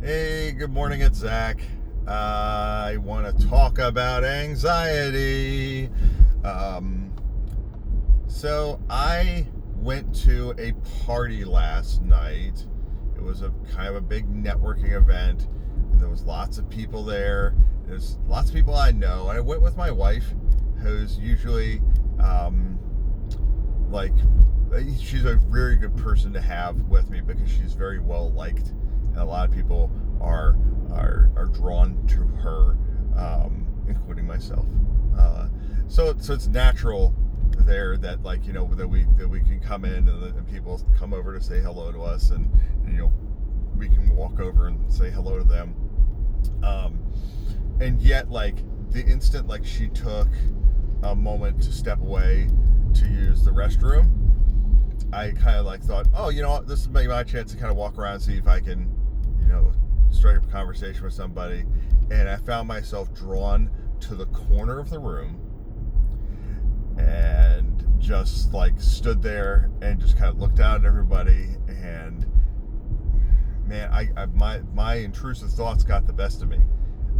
Hey, good morning, it's Zach. I want to talk about anxiety. Um, so I went to a party last night. It was a kind of a big networking event, and there was lots of people there. There's lots of people I know. I went with my wife, who's usually like she's a very good person to have with me because she's very well liked, and a lot of people are drawn to her, including myself. So it's natural there that, like, that we can come in, and people come over to say hello to us, and we can walk over and say hello to them. And yet, like, the instant like she took a moment to step away to use the restroom, I kind of like thought, oh, you know what, this is maybe my chance to kind of walk around and see if I can, strike up a conversation with somebody. And I found myself drawn to the corner of the room and just like stood there and just kind of looked out at everybody. And man, my intrusive thoughts got the best of me.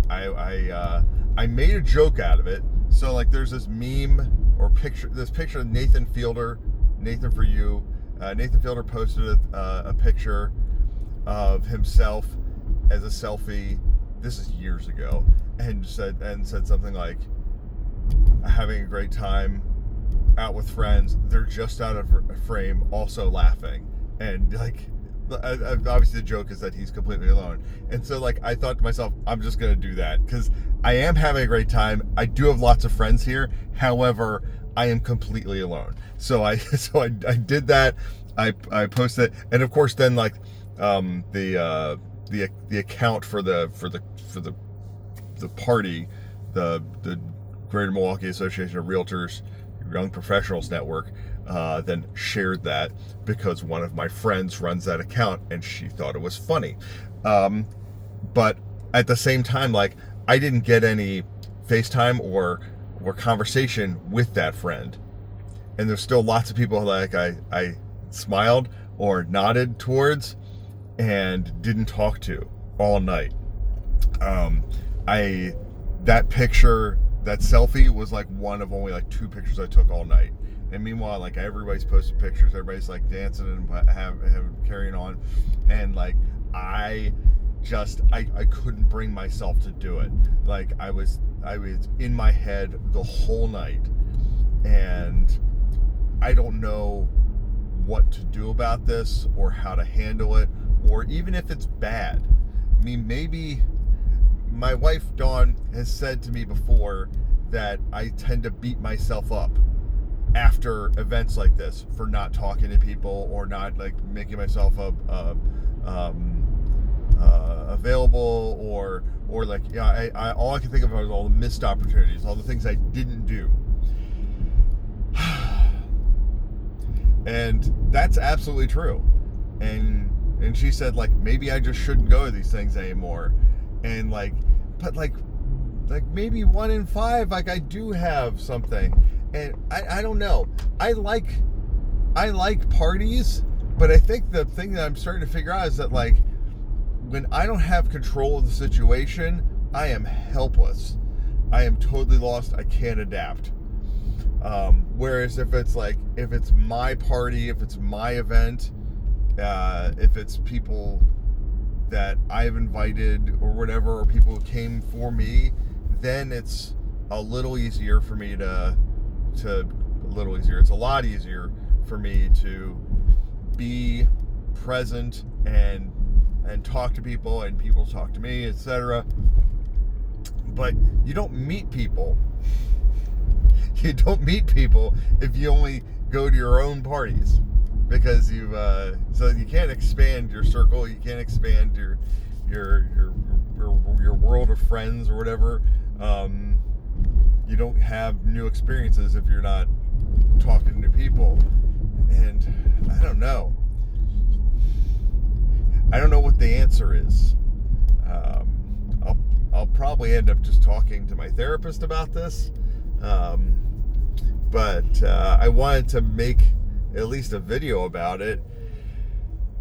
I made a joke out of it. So, like, there's this meme or this picture of Nathan Fielder. Nathan for you. Nathan Fielder posted a picture of himself as a selfie. This is years ago, and said something like, "Having a great time out with friends. They're just out of frame, also laughing." And like, obviously the joke is that he's completely alone. And so, like, I thought to myself, I'm just gonna do that because I am having a great time. I do have lots of friends here. However, I am completely alone. So I did that. I posted it, and of course then, like, the account for the party, the Greater Milwaukee Association of Realtors Young Professionals Network, then shared that because one of my friends runs that account and she thought it was funny. But at the same time, like, I didn't get any FaceTime or conversation with that friend. And there's still lots of people like I smiled or nodded towards and didn't talk to all night. That picture, that selfie, was like one of only like 2 pictures I took all night. And meanwhile, like, everybody's posting pictures, everybody's like dancing and have carrying on, and like I couldn't bring myself to do it. Like, I was in my head the whole night, and I don't know what to do about this or how to handle it, or even if it's bad. I mean, maybe my wife Dawn has said to me before that I tend to beat myself up after events like this for not talking to people or not, like, making myself available, or like, I all I can think of are all the missed opportunities, all the things I didn't do. And that's absolutely true. And she said, like, maybe I just shouldn't go to these things anymore. And like, but like maybe 1 in 5, like, I do have something. And I don't know. I like parties, but I think the thing that I'm starting to figure out is that, like, when I don't have control of the situation, I am helpless. I am totally lost. I can't adapt. Whereas if it's my party, if it's my event, if it's people that I've invited or whatever, or people who came for me, then it's a little easier for me it's a lot easier for me to be present and talk to people, and people talk to me, etc. But you don't meet people. You don't meet people if you only go to your own parties, because so you can't expand your circle, you can't expand your world of friends or whatever. You don't have new experiences if you're not talking to people. And I don't know what the answer is. I'll probably end up just talking to my therapist about this. But I wanted to make at least a video about it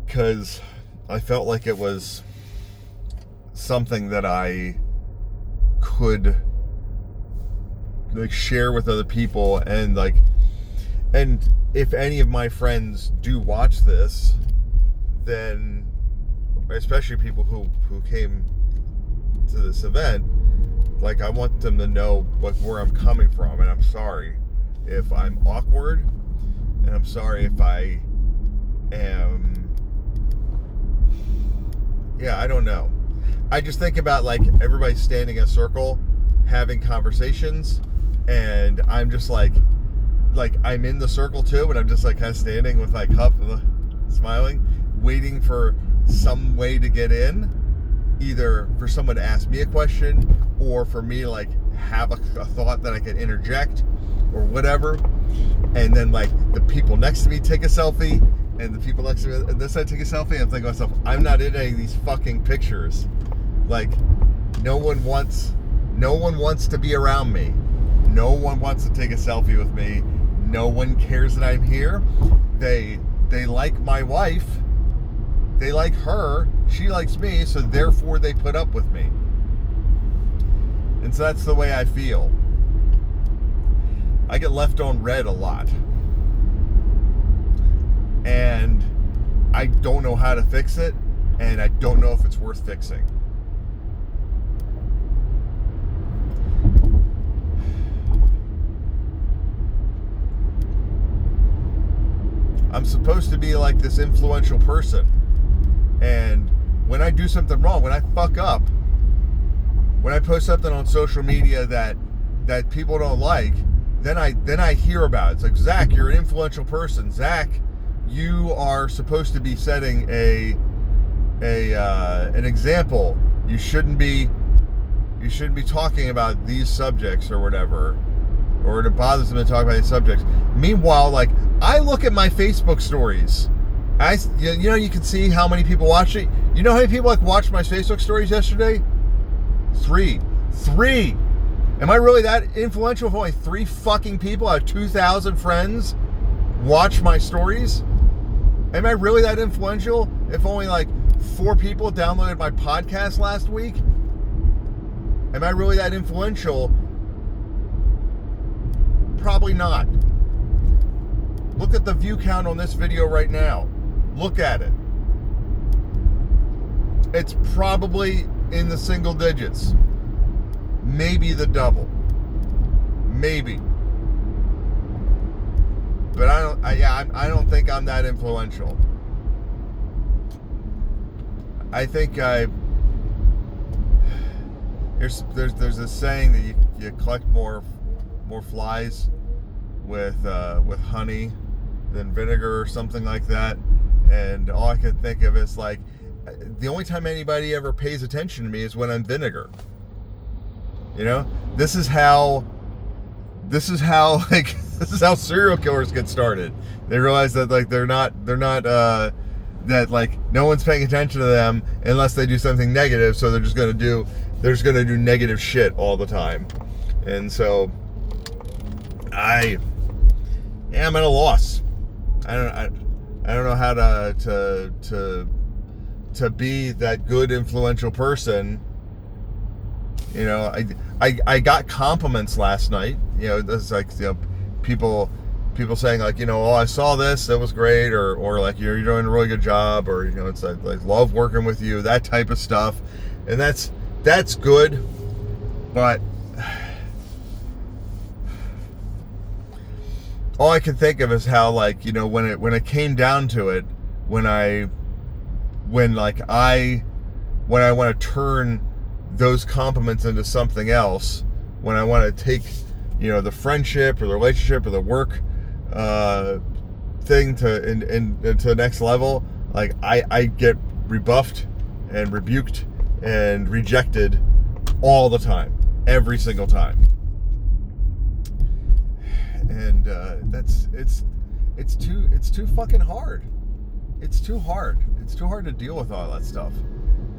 because I felt like it was something that I could like share with other people, and if any of my friends do watch this, then especially people who came to this event, like I want them to know where I'm coming from, and I'm sorry if I'm awkward, and I'm sorry if I am, I don't know. I just think about like everybody standing in a circle having conversations, and I'm just like I'm in the circle too, but I'm just like kind of standing with my cup, smiling, waiting for some way to get in, either for someone to ask me a question or for me to like have a thought that I can interject or whatever. And then like the people next to me take a selfie, and the people next to me on this side take a selfie. I'm thinking to myself, I'm not in any of these fucking pictures. Like no one wants to be around me. No one wants to take a selfie with me. No one cares that I'm here. They like my wife. They like her. She likes me, so therefore they put up with me. And so that's the way I feel. I get left on red a lot. And I don't know how to fix it, and I don't know if it's worth fixing. I'm supposed to be like this influential person, and when I do something wrong, when I fuck up, when I post something on social media that people don't like, then I hear about it. It's like, Zach, you're an influential person. Zach, you are supposed to be setting an example. You shouldn't be talking about these subjects or whatever, or it bothers them to talk about these subjects. Meanwhile, like, I look at my Facebook stories. You can see how many people watch it. You know how many people like watched my Facebook stories yesterday? 3. Am I really that influential if only 3 fucking people out of 2,000 friends watch my stories? Am I really that influential if only like 4 people downloaded my podcast last week? Am I really that influential? Probably not. Look at the view count on this video right now. Look at it. It's probably in the single digits. Maybe the double. Maybe. But I don't think I'm that influential. I think there's a saying that you collect more flies with honey than vinegar or something like that, and all I can think of is like the only time anybody ever pays attention to me is when I'm vinegar. You know, this is how serial killers get started. They realize that like they're not that like no one's paying attention to them unless they do something negative, so they're just gonna do negative shit all the time. And so I am at a loss. I don't know how to be that good influential person. You know, I got compliments last night. You know, there's like, you know, people saying like, you know, oh, I saw this, that was great, or like you're doing a really good job, or you know, it's like love working with you, that type of stuff, and that's good, but all I can think of is how, like, you know, when it came down to it, when I want to turn those compliments into something else, when I want to take, you know, the friendship or the relationship or the work thing to the next level, like I get rebuffed and rebuked and rejected all the time, every single time. And it's too fucking hard. It's too hard. It's too hard to deal with all that stuff.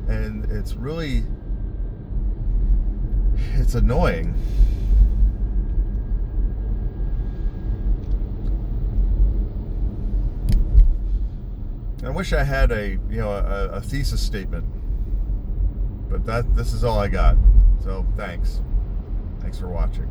And it's annoying. I wish I had a thesis statement But this is all I got. So thanks for watching.